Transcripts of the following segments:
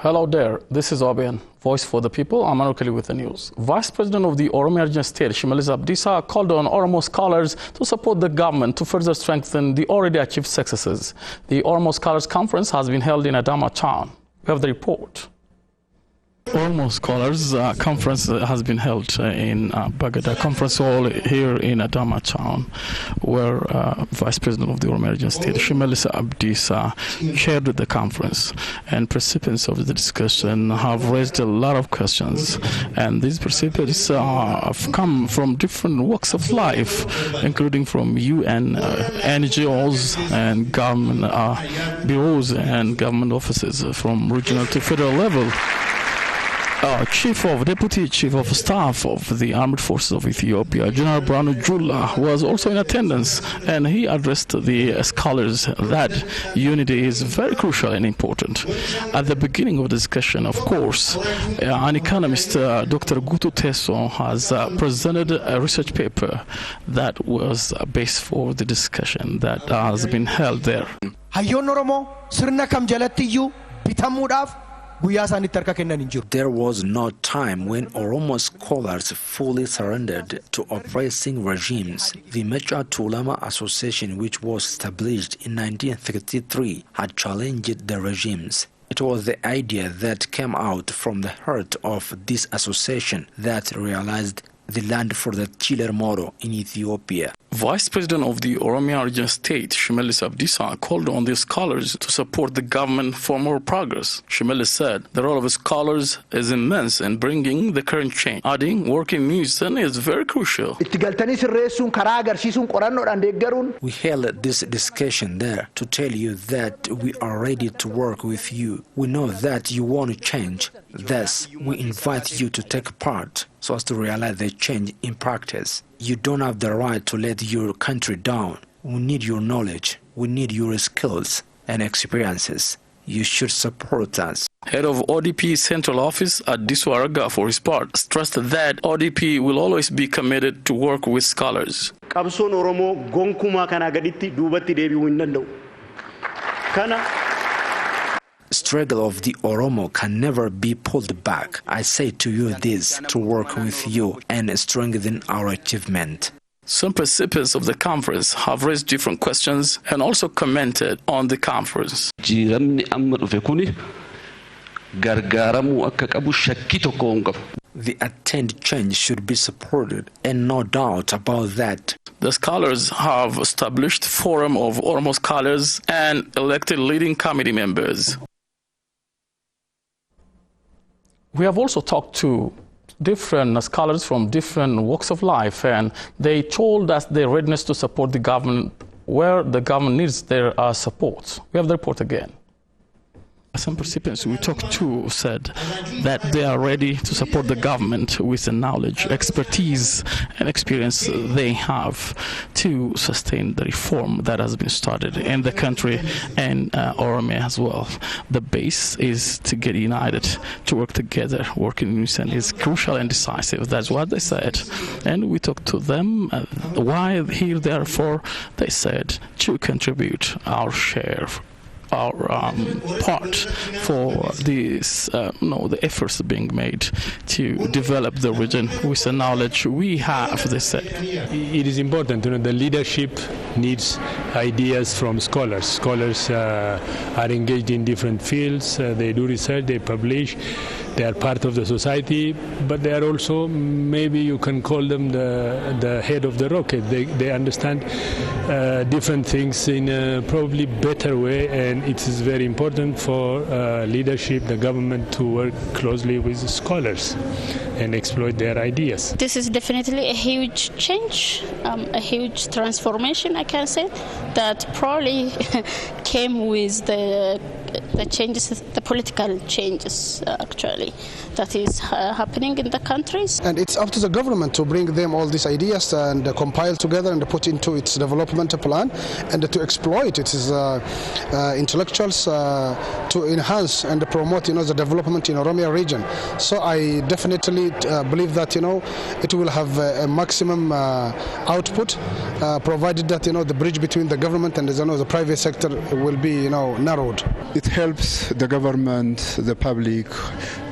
Hello there, this is OBN, Voice for the People. I'm Anukali with the news. Vice President of the Oromo Region State, Shimellis Abdiisa, called on Oromo scholars to support the government to further strengthen the already achieved successes. The Oromo Scholars Conference has been held in Adama town. We have the report. Oromo Scholars Conference has been held in Bagada Conference Hall here in Adama town, where Vice President of the Oromo Region State, Shimellis Abdiisa, chaired the conference. And participants of the discussion have raised a lot of questions. And these participants have come from different walks of life, including from UN, NGOs, and government bureaus and government offices from regional to federal level. Deputy Chief of Staff of the Armed Forces of Ethiopia, General Branu Jula, was also in attendance, and he addressed the scholars that unity is very crucial and important. At the beginning of the discussion, of course, an economist, Dr. Gutu Teso, has presented a research paper that was a base for the discussion that has been held there. Hayyoon Oromoo sirna kam jalattiyyuu bitamuudhaaf there was no time when Oromo scholars fully surrendered to oppressing regimes. The Mechaat Ulama Association, which was established in 1933, had challenged the regimes. It was the idea that came out from the heart of this association that realized the land for the Chiller model in Ethiopia. Vice President of the Oromo Region State, Shimellis Abdiisa, called on the scholars to support the government for more progress. Shimellis said the role of scholars is immense in bringing the current change, adding working in unison is very crucial. We held this discussion there to tell you that we are ready to work with you. We know that you want to change. Thus, we invite you to take part so as to realize the change in practice. You don't have the right to let your country down. We need your knowledge. We need your skills and experiences. You should support us. Head of ODP Central Office Adisu Araga, for his part, stressed that ODP will always be committed to work with scholars. Qabsoon Oromoo gonkumaa kana gaditti duubatti deebi'uu hin danda'u. Struggle of the Oromo can never be pulled back. I say to you this, to work with you and strengthen our achievement. Some participants of the conference have raised different questions and also commented on the conference. The attained change should be supported, and no doubt about that. The scholars have established a forum of Oromo scholars and elected leading committee members. We have also talked to different scholars from different walks of life, and they told us their readiness to support the government where the government needs their support. We have the report again. Some participants we talked to said that they are ready to support the government with the knowledge, expertise, and experience they have to sustain the reform that has been started in the country and Oromo as well. The base is to get united, to work together. Working in unison is crucial and decisive. That's what they said. And we talked to them. Why here, therefore, they said to contribute our share, our part for this, the efforts being made to develop the region with the knowledge we have, they say. It is important to know the leadership needs ideas from scholars. Scholars are engaged in different fields, they do research, they publish, they are part of the society, but they are also, maybe you can call them the head of the rocket. They understand different things in a probably better way, and it is very important for leadership, the government, to work closely with scholars and exploit their ideas. This is definitely a huge change, a huge transformation, I can say, that probably came with the changes, the political changes, actually, that is happening in the countries. And it's up to the government to bring them all these ideas and compile together and put into its development plan and to exploit its intellectuals to enhance and promote, the development in Oromo region. So I definitely we believe that it will have a maximum output, provided that the bridge between the government and the private sector will be narrowed. It helps the government, the public,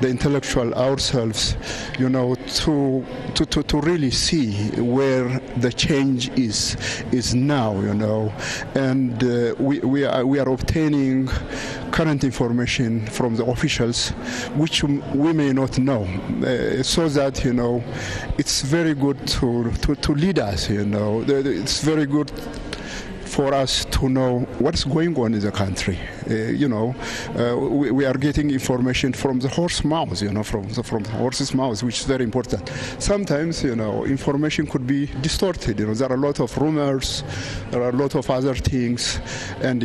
the intellectual, ourselves, to really see where the change is now, and we are obtaining current information from the officials, which we may not know, so that it's very good to lead us. It's very good for us to know what's going on in the country. We are getting information from the horse's mouth, from the horse's mouth, which is very important. Sometimes, information could be distorted. There are a lot of rumors, there are a lot of other things, and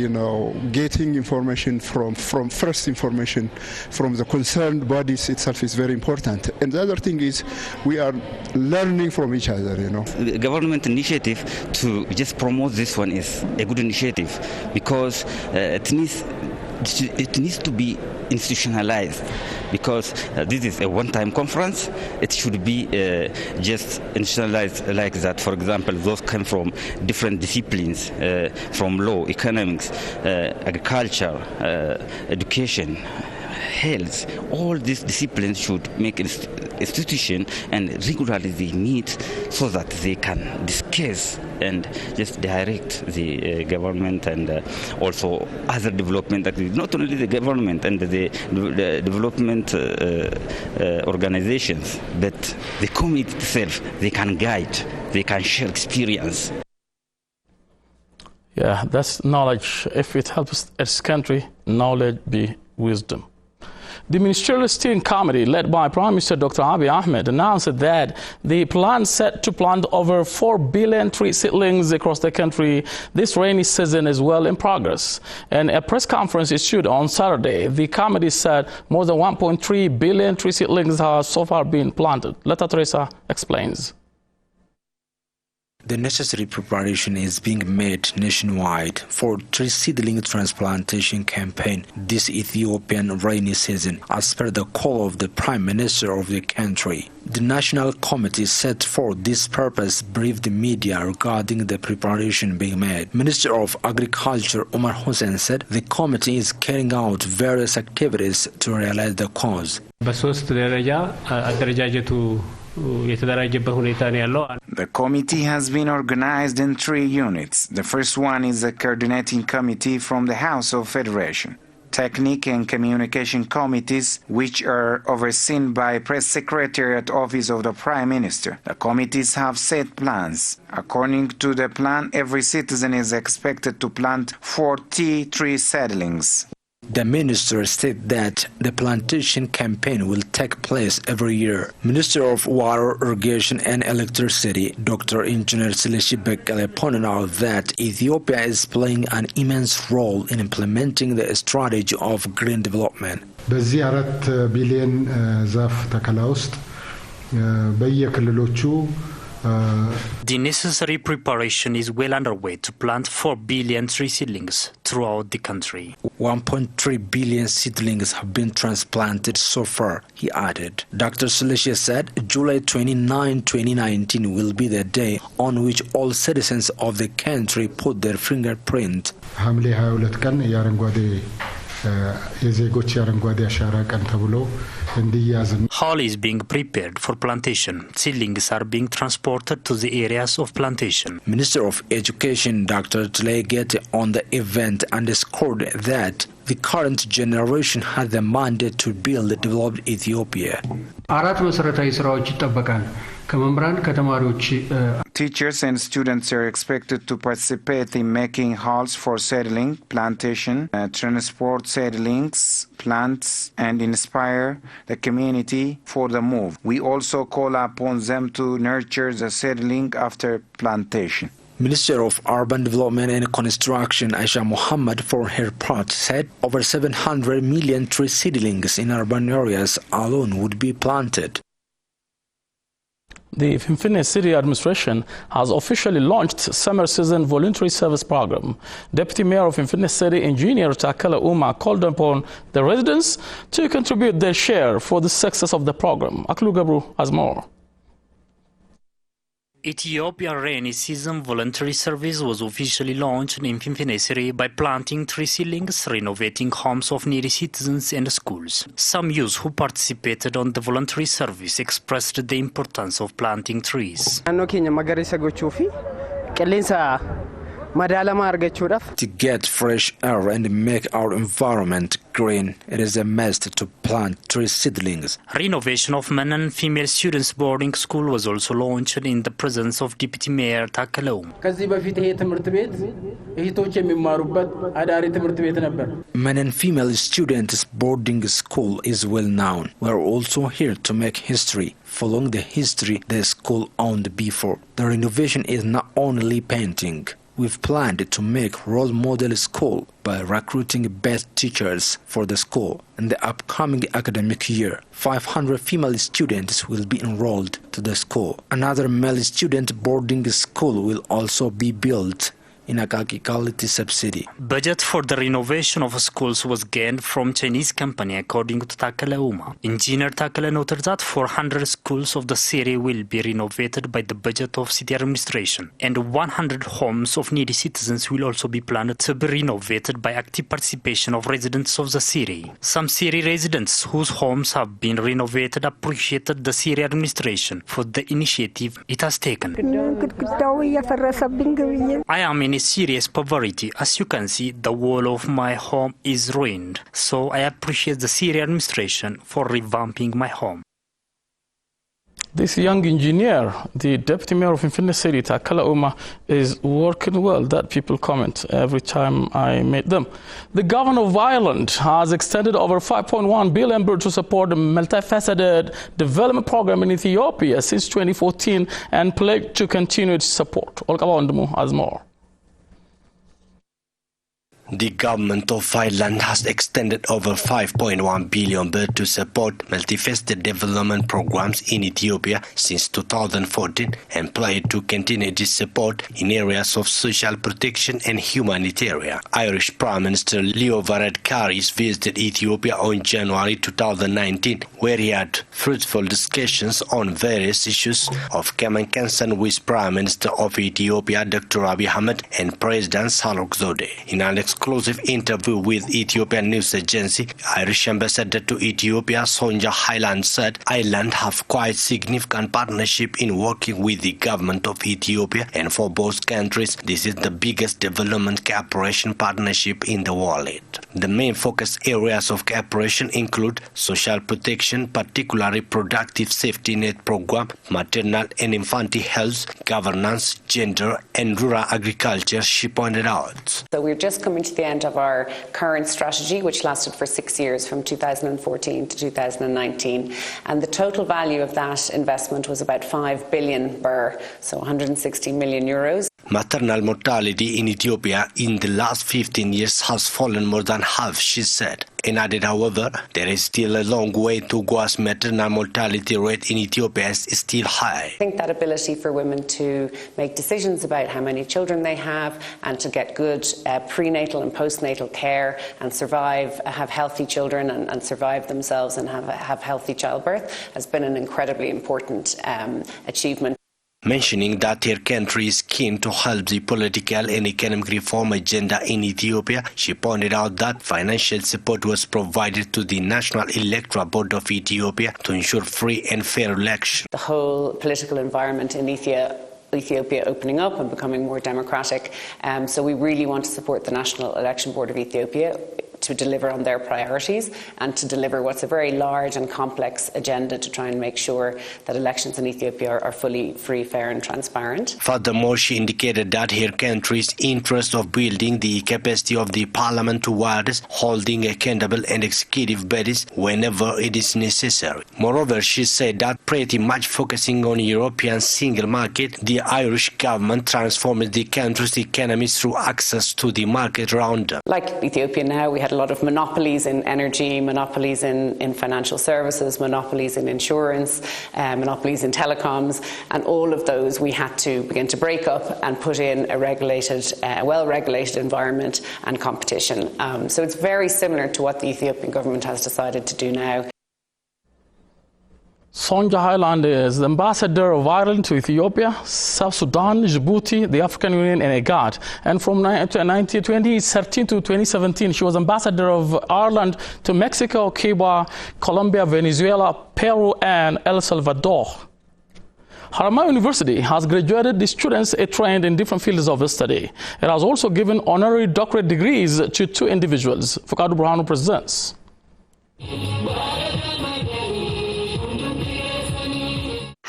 getting information from first information from the concerned bodies itself is very important. And the other thing is we are learning from each other. The government initiative to just promote this one is a good initiative, because it needs to be institutionalized, because this is a one-time conference. It should be just institutionalized like that. For example, those come from different disciplines, from law, economics, agriculture, education, health. All these disciplines should make institution and regularly they meet so that they can discuss and just direct the government and also other development activities. Not only the government and the development organizations, but the community itself. They can guide, they can share experience. Yeah, that's knowledge. If it helps its country, knowledge be wisdom. The Ministerial Steering Committee, led by Prime Minister Dr. Abiy Ahmed, announced that the plan set to plant over 4 billion tree seedlings across the country this rainy season is well in progress. In a press conference issued on Saturday, the committee said more than 1.3 billion tree seedlings have so far been planted. Leta Teresa explains. The necessary preparation is being made nationwide for tree seedling transplantation campaign this Ethiopian rainy season, as per the call of the Prime Minister of the country. The National Committee set for this purpose briefed the media regarding the preparation being made. Minister of Agriculture Omar Hussein said the committee is carrying out various activities to realize the cause. The committee has been organized in 3 units. The first one is a coordinating committee from the House of Federation. Technique and communication committees, which are overseen by Press Secretariat Office of the Prime Minister. The committees have set plans. According to the plan, every citizen is expected to plant 40 tree seedlings. The minister said that the plantation campaign will take place every year. Minister of Water, Irrigation and Electricity, Dr. Engineer Seleshi Bekele, pointed out that Ethiopia is playing an immense role in implementing the strategy of green development. በዚህ 4 ቢሊዮን ዛፍ ተከላ ውስጥ በየክልሎቹ The necessary preparation is well underway to plant 4 billion tree seedlings throughout the country. 1.3 billion seedlings have been transplanted so far, he added. Dr. Seleshi said July 29, 2019 will be the day on which all citizens of the country put their fingerprint. ሐምሌ 22 ቀን የአረንጓዴ የዜጎች የአረንጓዴ አሻራ ቀን ተብሎ Hall is being prepared for plantation. Seedlings are being transported to the areas of plantation. Minister of Education Dr. Tlegete on the event underscored that the current generation has the mandate to build a developed Ethiopia. Teachers and students are expected to participate in making halls for seedling, plantation, transport seedlings, plants, and inspire the community for the move. We also call upon them to nurture the seedling after plantation. Minister of Urban Development and Construction Aisha Muhammad, for her part, said over 700 million tree seedlings in urban areas alone would be planted. The Finfinne City Administration has officially launched Summer Season Voluntary Service Program. Deputy Mayor of Finfinne City, Engineer Takala Uma, called upon the residents to contribute their share for the success of the program. Aklu Gabru has more. Ethiopia rainy season voluntary service was officially launched in Finfinne City by planting 3 seedlings, renovating homes of needy citizens and schools. Some youths who participated on the voluntary service expressed the importance of planting trees. To get fresh air and make our environment green, it is a must to plant 3 seedlings. Renovation of men and female students boarding school was also launched in the presence of Deputy Mayor Takalaum. Men and female students boarding school is well known. We are also here to make history, following the history the school owned before. The renovation is not only painting. We've planned to make role model school by recruiting best teachers for the school. In the upcoming academic year, 500 female students will be enrolled to the school. Another male student boarding school will also be built in a quality subsidy. Budget for the renovation of schools was gained from Chinese company, according to Takala Uma. Engineer Takala noted that 400 schools of the city will be renovated by the budget of city administration, and 100 homes of needy citizens will also be planned to be renovated by active participation of residents of the city. Some city residents whose homes have been renovated appreciated the city administration for the initiative it has taken. I am in serious poverty. As you can see, the wall of my home is ruined. So I appreciate the Syria administration for revamping my home. This young engineer, the Deputy Mayor of Finfinne City, Takala Uma, is working well. That people comment every time I meet them. The governor of Ireland has extended over 5.1 billion to support the multifaceted development program in Ethiopia since 2014 and pledged to continue its support. Olga Wandamu has more. The government of Ireland has extended over 5.1 billion to support multifaceted development programs in Ethiopia since 2014 and pledged to continue this support in areas of social protection and humanitarian. Irish Prime Minister Leo Varadkaris visited Ethiopia on January 2019, where he had fruitful discussions on various issues of common concern with Prime Minister of Ethiopia Dr. Abiy Ahmed and President Sahle Zode. In an exclusive interview with Ethiopian news agency, Irish Ambassador to Ethiopia Sonja Highland said Ireland have quite significant partnership in working with the government of Ethiopia, and for both countries this is the biggest development cooperation partnership in the world. The main focus areas of cooperation include social protection, particularly reproductive safety net program, maternal and infant health, governance, gender and rural agriculture, she pointed out. So we're just coming to the end of our current strategy, which lasted for 6 years from 2014 to 2019, and the total value of that investment was about 5 billion birr, so 160 million euros. Maternal mortality in Ethiopia in the last 15 years has fallen more than half, she said. And added, however, there is still a long way to go as maternal mortality rate in Ethiopia is still high. I think that ability for women to make decisions about how many children they have and to get good prenatal and postnatal care and survive, have healthy children and survive themselves and have healthy childbirth has been an incredibly important achievement. Mentioning that her country is keen to help the political and economic reform agenda in Ethiopia, she pointed out that financial support was provided to the National Electoral Board of Ethiopia to ensure free and fair elections. The whole political environment in Ethiopia opening up and becoming more democratic, so we really want to support the National Election Board of Ethiopia to deliver on their priorities and to deliver what's a very large and complex agenda to try and make sure that elections in Ethiopia are fully free, fair and transparent. Furthermore, she indicated that her country's interest of building the capacity of the parliament towards holding accountable and executive bodies whenever it is necessary. Moreover, she said that pretty much focusing on European single market, the Irish government transformed the country's economy through access to the market around them. Like Ethiopia now, we had a lot of monopolies in energy, monopolies in financial services, monopolies in insurance, monopolies in telecoms, and all of those we had to begin to break up and put in a regulated, well-regulated environment and competition. So it's very similar to what the Ethiopian government has decided to do now. Sonja Highland is the ambassador of Ireland to Ethiopia, South Sudan, Djibouti, the African Union, and IGAD. And from 2013 to 2017, she was ambassador of Ireland to Mexico, Cuba, Colombia, Venezuela, Peru, and El Salvador. Hirama University has graduated the students trained in different fields of study. It has also given honorary doctorate degrees to 2 individuals. Fukadu Burhanu presents.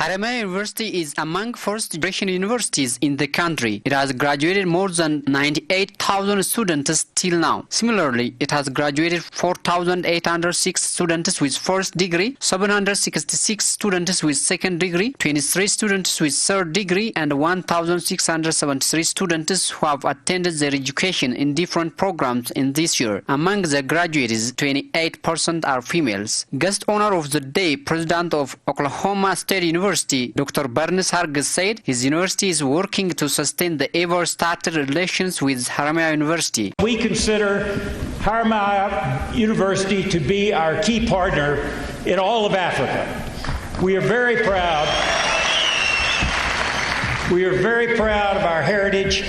Hirama University is among first-generation universities in the country. It has graduated more than 98,000 students till now. Similarly, it has graduated 4,806 students with first degree, 766 students with second degree, 23 students with third degree, and 1,673 students who have attended their education in different programs in this year. Among the graduates, 28% are females. Guest honor of the day, President of Oklahoma State University, Dr. Bernice Hargis said his university is working to sustain the ever-started relations with Hirama University. We consider Hirama University to be our key partner in all of Africa. We are very proud. We are very proud of our heritage.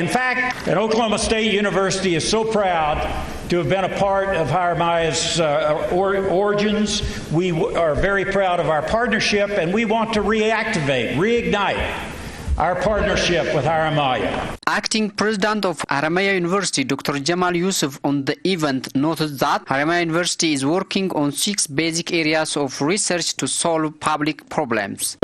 In fact, at Oklahoma State University is so proud to have been a part of Hirama's origins. We are very proud of our partnership, and we want to reignite our partnership with Hirama. Acting President of Hirama University, Dr. Jamal Yusuf, on the event noted that Hirama University is working on 6 basic areas of research to solve public problems.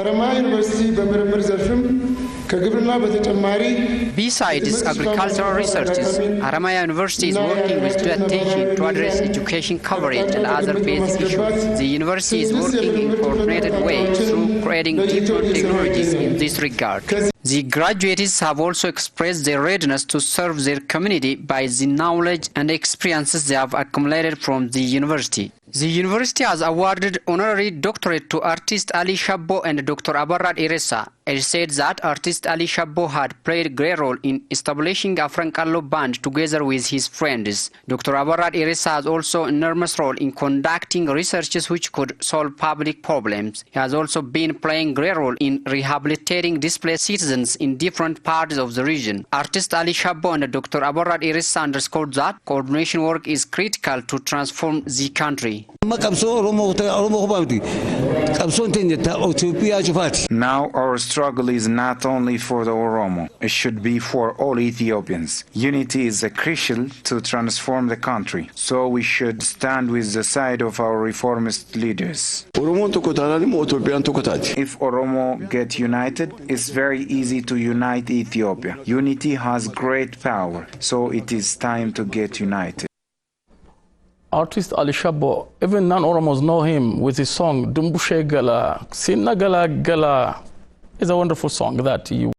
Besides agricultural researches, Hirama University is working with due attention to address education coverage and other basic issues. The university is working in a coordinated way through creating different technologies in this regard. The graduates have also expressed their readiness to serve their community by the knowledge and experiences they have accumulated from the university. The university has awarded honorary doctorate to artist Ali Shabbo and Dr. Abarrat Iresa. It said that artist Ali Shabbo had played a great role in establishing a Frankallo band together with his friends. Dr. Abarrat Iresa has also an enormous role in conducting researches which could solve public problems. He has also been playing a great role in rehabilitating displaced citizens in different parts of the region. Artist Ali Shabbo and Dr. Abarrat Iresa underscored that coordination work is critical to transform the country. Now our struggle is not only for the Oromo, it should be for all Ethiopians. Unity is crucial to transform the country, so we should stand with the side of our reformist leaders. If Oromo get united, it's very easy to unite Ethiopia. Unity has great power, so it is time to get united. Artist Ali Shabbo, even non-Oromos know him with his song Dumbushe Gala, Sinna Gala Gala. It's a wonderful song that you